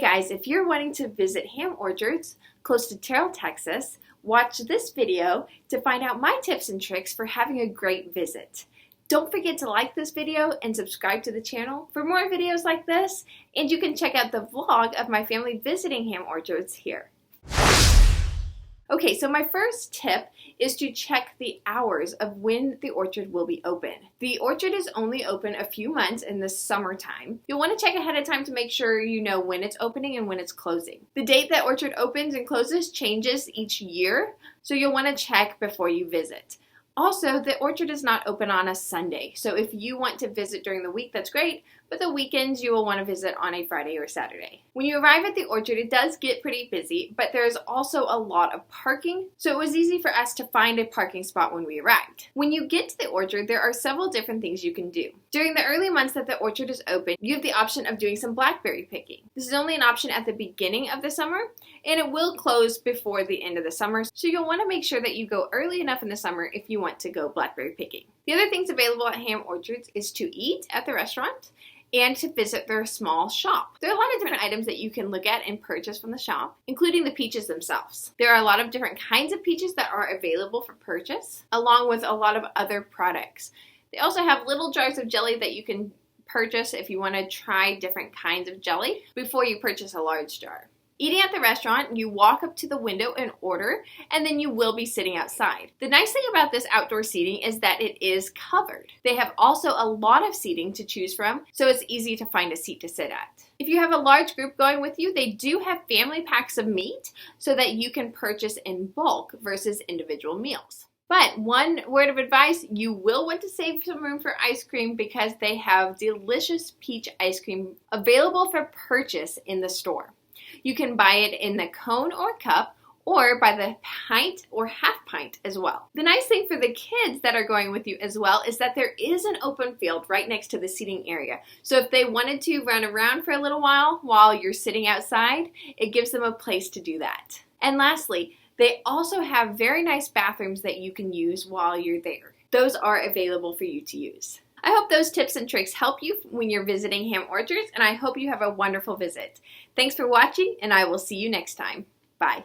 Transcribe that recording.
guys, if you're wanting to visit ham orchards close to Terrell, Texas, watch this video to find out my tips and tricks for having a great visit. Don't forget to like this video and subscribe to the channel for more videos like this, and you can check out the vlog of my family visiting ham orchards here. Okay, so my first tip is to check the hours of when the orchard will be open. The orchard is only open a few months in the summertime. You'll want to check ahead of time to make sure you know when it's opening and when it's closing. The date that orchard opens and closes changes each year, so you'll want to check before you visit. Also, the orchard is not open on a Sunday, so if you want to visit during the week, that's great, but the weekends you will want to visit on a Friday or Saturday. When you arrive at the orchard, it does get pretty busy, but there's also a lot of parking, so it was easy for us to find a parking spot when we arrived. When you get to the orchard, there are several different things you can do. During the early months that the orchard is open, you have the option of doing some blackberry picking. This is only an option at the beginning of the summer, and it will close before the end of the summer, so you'll want to make sure that you go early enough in the summer if you want to go blackberry picking. The other things available at ham orchards is to eat at the restaurant and to visit their small shop. There are a lot of different items that you can look at and purchase from the shop, including the peaches themselves. There are a lot of different kinds of peaches that are available for purchase, along with a lot of other products. They also have little jars of jelly that you can purchase if you want to try different kinds of jelly before you purchase a large jar. Eating at the restaurant, you walk up to the window and order, and then you will be sitting outside. The nice thing about this outdoor seating is that it is covered. They have also a lot of seating to choose from, so it's easy to find a seat to sit at. If you have a large group going with you, they do have family packs of meat so that you can purchase in bulk versus individual meals. But one word of advice, you will want to save some room for ice cream because they have delicious peach ice cream available for purchase in the store. You can buy it in the cone or cup, or by the pint or half pint as well. The nice thing for the kids that are going with you as well is that there is an open field right next to the seating area. So if they wanted to run around for a little while you're sitting outside, it gives them a place to do that. And lastly, they also have very nice bathrooms that you can use while you're there. Those are available for you to use. I hope those tips and tricks help you when you're visiting ham orchards, and I hope you have a wonderful visit. Thanks for watching, and I will see you next time. Bye.